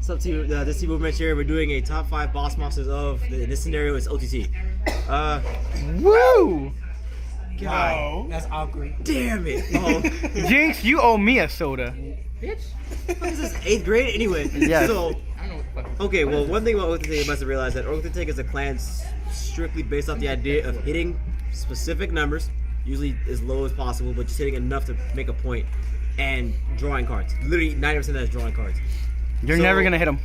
What's up to this team movement here? We're doing a top 5 boss monsters of in this scenario is OTT. Woo! God, That's awkward. damn it! Oh, Jinx, you owe me a soda. Bitch. what is this 8th grade anyway? Yes. So I don't know what the fuck. okay, well one thing about OTT you must have realized that OTT is a clan strictly based off the idea of hitting specific numbers, usually as low as possible, but just hitting enough to make a point, and drawing cards. Literally 90% of that is drawing cards. You're So- never gonna hit him.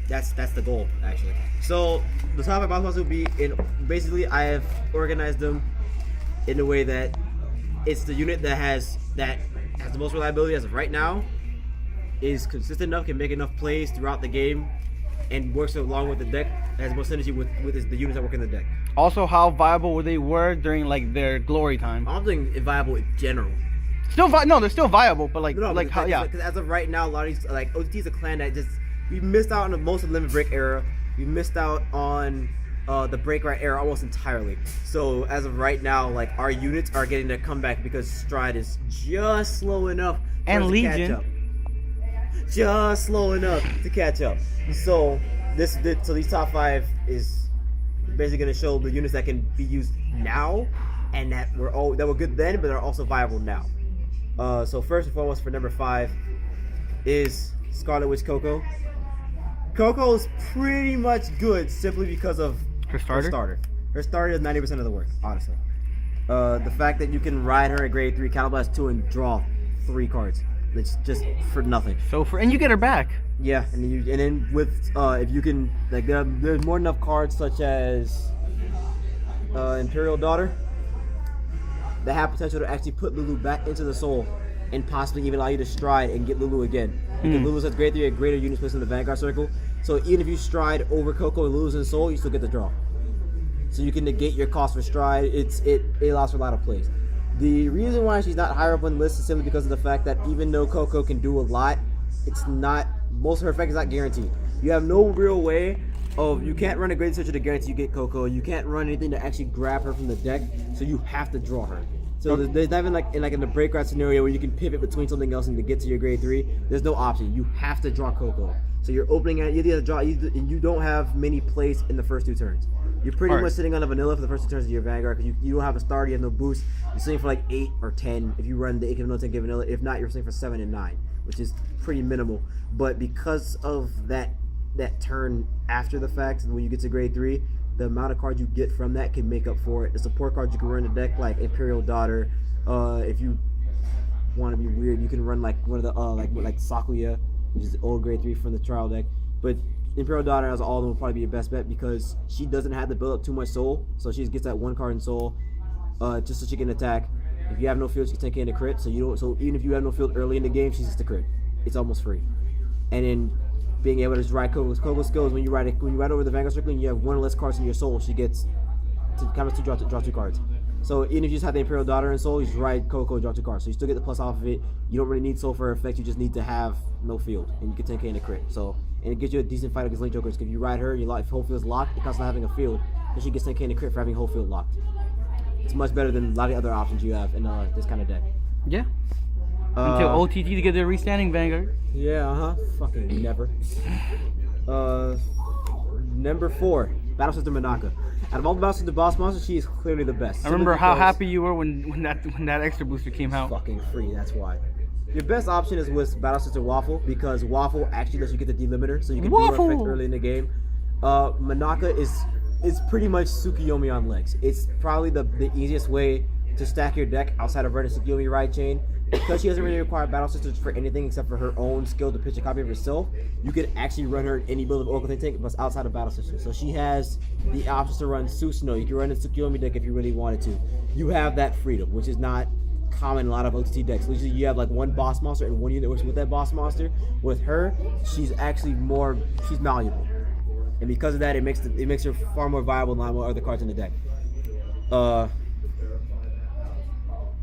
That's the goal actually. So the top 5 boss monsters will be in basically I have organized them in a way that it's the unit that has the most reliability as of right now, is consistent enough, can make enough plays throughout the game, and works along with the deck, has more synergy with the units that work in the deck. Also, how viable they were during like their glory time. I'm doing viable in general. No, they're still viable, but like Because how? Yeah. as of right now, a lot of these like OTT is a clan that just we missed out on the most of the Limit Break era. We missed out on the Break Right era almost entirely. So as of right now, like our units are getting their comeback because Stride is just slow enough for And us to catch Legion. up. Just slow enough to catch up. So these top 5 is basically going to show the units that can be used now and that were good then, but are also viable now. So first and foremost for number 5 is Scarlet Witch Coco. Coco is pretty much good simply because of Her starter? Her starter is 90% of the work, honestly. The fact that you can ride her at grade 3, Counterblast 2, and draw 3 cards. It's just for nothing. And you get her back. Yeah, and then with if you can like there's more than enough cards such as Imperial Daughter that have potential to actually put Lulu back into the soul and possibly even allow you to stride and get Lulu again. Because Lulu's has grade 3 at greater units placed in the Vanguard circle. So even if you stride over Coco and Lulu's in soul, you still get the draw. So you can negate your cost for stride. It allows for a lot of plays. The reason why she's not higher up on the list is simply because of the fact that even though Coco can do a lot, most of her effect is not guaranteed. You have no real way of, you can't run a grade searcher to guarantee you get Coco. You can't run anything to actually grab her from the deck, so you have to draw her. So there's not even like in the break ride scenario where you can pivot between something else and to get to your grade 3. There's no option. You have to draw Coco. So you're opening at you have to draw, and you don't have many plays in the first 2 turns. You're pretty much sitting on a vanilla for the first 2 turns of your Vanguard because you don't have a starter, you have no boost. You're sitting for like 8 or 10 if you run the 8 no 10 vanilla. If not, you're sitting for 7 and 9, which is pretty minimal. But because of that turn after the fact, when you get to grade 3, the amount of cards you get from that can make up for it. The support cards you can run in the deck, like Imperial Daughter. If you want to be weird, you can run like one of the like Sakuya, which is the old grade 3 from the trial deck. But Imperial Daughter as all of them will probably be your best bet because she doesn't have to build up too much soul, so she just gets that 1 card in soul, just so she can attack. If you have no field, she can 10k in a crit. So even if you have no field early in the game, she's just a crit. It's almost free. And then being able to just ride Coco's skills when you ride over the Vanguard circle and you have 1 or less cards in your soul, she gets to draw 2 cards. So even if you just have the Imperial Daughter in soul, you just ride Coco and draw 2 cards. So you still get the plus off of it. You don't really need soul for her effect. You just need to have no field, and you get 10k in a crit. So and it gives you a decent fight against Link Jokers. If you ride her, if whole field's locked, it counts on having a field, and she gets 10k in a crit for having whole field locked. It's much better than a lot of other options you have in this kind of deck. Yeah. Until OTT to get their restanding Vanguard. Yeah, fucking never. Number 4, Battle Sister Menaka. Out of all the Battle Sister boss monsters, she is clearly the best. I remember how happy you were when that extra booster came out. Fucking free, that's why. Your best option is with Battle Sister Waffle because Waffle actually lets you get the delimiter, so you can do her effect early in the game. Menaka is pretty much Tsukuyomi on legs. It's probably the easiest way to stack your deck outside of running Tsukuyomi ride chain. Because she doesn't really require Battle Sisters for anything except for her own skill to pitch a copy of herself, you could actually run her in any build of Oracle Think Tank, but outside of Battle Sisters. So she has the options to run Susanoo. You can run a Tsukuyomi deck if you really wanted to. You have that freedom, which is not common in a lot of OTT decks. Usually you have like 1 boss monster and 1 unit that works with that boss monster. With her, she's actually she's malleable. And because of that, it makes her far more viable than a lot more other cards in the deck.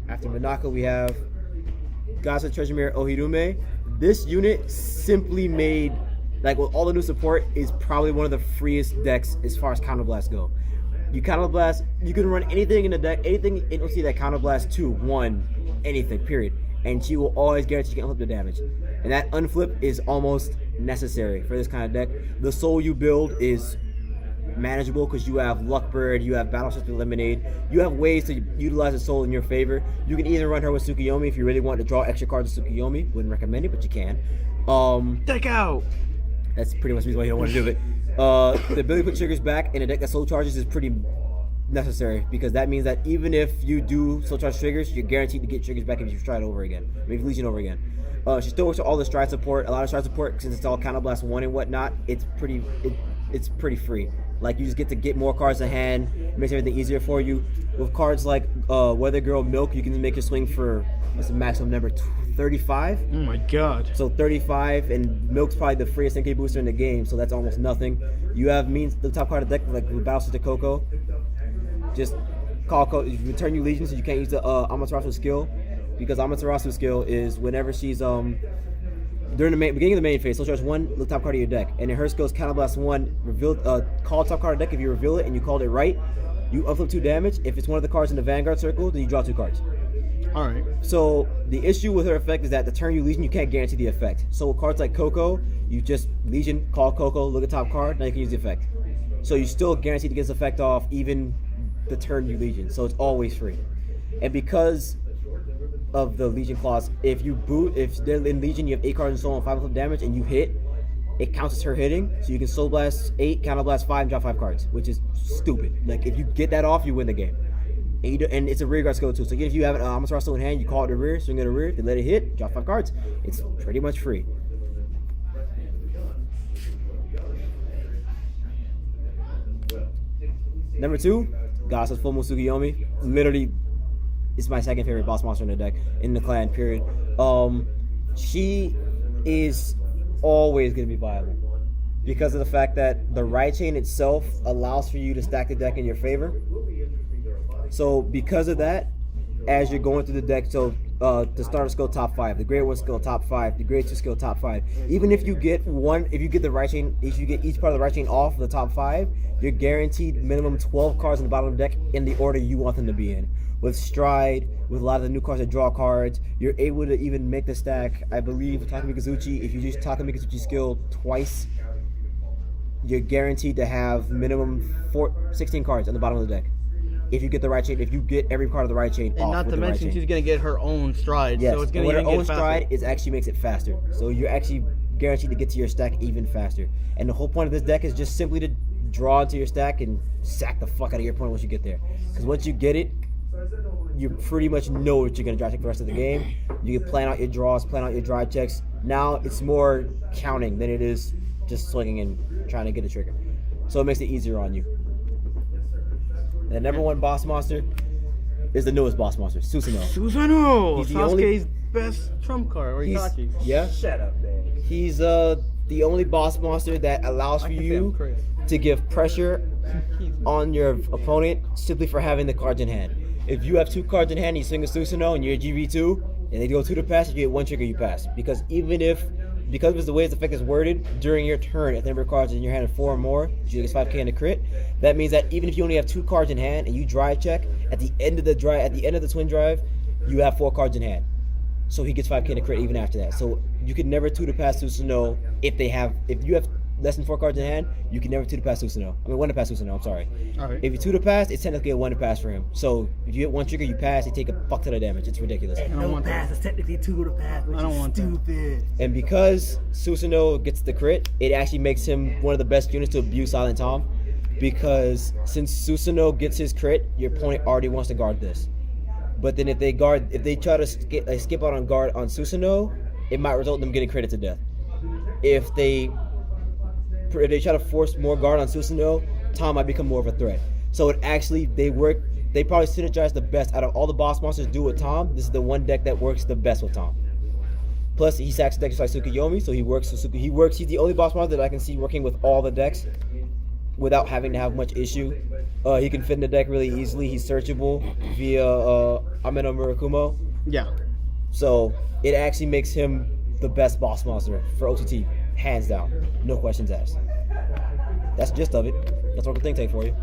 After Menaka, we have Gods of Treasure Mirror Ohirume. This unit simply made, like with all the new support, is probably one of the freest decks as far as Counterblast go. You Counterblast, you can run anything in the deck, anything in OC that Counterblast 2, 1, anything, period. And she will always guarantee you can unflip the damage. And that unflip is almost necessary for this kind of deck. The soul you build is manageable because you have Luckbird, you have Battle System Lemonade, you have ways to utilize the soul in your favor. You can either run her with Tsukuyomi if you really want to draw extra cards with Tsukuyomi. Wouldn't recommend it, but you can. Deck out! That's pretty much the reason why you don't want to do it. The ability to put triggers back in a deck that soul charges is pretty necessary because that means that even if you do soul charge triggers, you're guaranteed to get triggers back if you try it over again. Maybe Legion over again. She still works with all the stride support. A lot of stride support, since it's all Counterblast 1 and whatnot, it's pretty free. Like, you just get to get more cards in hand, makes everything easier for you. With cards like Weather Girl Milk, you can make your swing for, what's the maximum number, 35? Oh my god. So 35, and Milk's probably the freest NK booster in the game, so that's almost nothing. You have the top card of the deck, like with Battle Sister Coco. Just call Coco, you return you Legion, so you can't use the Amaterasu skill, because Amaterasu skill is whenever she's during the beginning of the main phase, so charge 1, look top card of your deck, and then her skill is Counterblast 1, reveal, call top card of the deck. If you reveal it and you called it right, you upflip 2 damage. If it's one of the cards in the Vanguard circle, then you draw 2 cards. Alright. So the issue with her effect is that the turn you Legion, you can't guarantee the effect. So with cards like Coco, you just Legion, call Coco, look at top card, now you can use the effect. So you still guaranteed to get this effect off even the turn you Legion, so it's always free. And because of the Legion clause, if they're in Legion, you have 8 cards in soul and 5 damage, and you hit, it counts as her hitting. So you can Soul Blast 8, Counter Blast 5, and drop 5 cards, which is stupid. Like, if you get that off, you win the game. And it's a rear guard skill too. So again, if you have an Amaterasu in hand, you call it the rear, swing it the rear, then let it hit, drop 5 cards. It's pretty much free. Number 2, Goddess Full Moon Tsukuyomi. Literally, it's my second favorite boss monster in the deck, in the clan, period. She is always going to be viable because of the fact that the right chain itself allows for you to stack the deck in your favor. So because of that, as you're going through the deck, so the starter skill top 5, the grade 1 skill top 5, the grade 2 skill top 5. Even if you get the right chain, if you get each part of the right chain off the top 5, you're guaranteed minimum 12 cards in the bottom of the deck in the order you want them to be in. With Stride, with a lot of the new cards that draw cards, you're able to even make the stack. I believe with Takamikazuchi, if you use Takamikazuchi skill twice, you're guaranteed to have minimum 16 cards on the bottom of the deck. If you get the right chain, if you get every card of the right chain and off not with to the mention right chain. she's gonna get her own stride, yes. So it's gonna her even own get faster. stride is actually makes it faster. So you're actually guaranteed to get to your stack even faster. And the whole point of this deck is just simply to draw into your stack and sack the fuck out of your opponent once you get there. Because once you get it, you pretty much know what you're gonna drive check the rest of the game. You can plan out your draws, plan out your drive checks. Now it's more counting than it is just swinging and trying to get a trigger. So it makes it easier on you. And the number 1 boss monster is the newest boss monster, Susanoo. Susanoo! He's the Sasuke's best trump card, or Itachi's. Yeah. Shut up, man. He's the only boss monster that allows for you to give pressure on your opponent simply for having the cards in hand. If you have 2 cards in hand and you swing a Susanoo and you're a GV2, and they go 2 to pass, you get 1 trigger, you pass. Because of the way this effect is worded, during your turn, if the number of cards in your hand are 4 or more, you get 5k in a crit. That means that even if you only have 2 cards in hand and you drive check, at the end of the twin drive, you have 4 cards in hand. So he gets 5k in a crit even after that. So you can never 2 to pass Susanoo if you have less than 4 cards in hand, you can never 2 to pass Susanoo. I mean 1 to pass Susanoo, I'm sorry. Alright. If you 2 to pass, it's technically a 1 to pass for him. So if you get 1 trigger, you pass, you take a fuck ton of damage. It's ridiculous. I don't want pass, that. it's technically 2 to pass, which I don't is want that. stupid. And because Susanoo gets the crit, it actually makes him one of the best units to abuse Silent Tom. Because since Susanoo gets his crit, your opponent already wants to guard this. But then if they try to skip out on guard on Susanoo, it might result in them getting critted to death. If they try to force more guard on Susanoo, Tom might become more of a threat. So they probably synergize the best out of all the boss monsters do with Tom. This is the one deck that works the best with Tom. Plus he sacks decks like Tsukuyomi, so he's the only boss monster that I can see working with all the decks without having to have much issue. He can fit in the deck really easily. He's searchable via Ameno Murakumo. Yeah. So it actually makes him the best boss monster for OTT, hands down, no questions asked. That's the gist of it. That's what the thing take for you.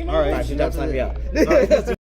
All right, Time me out.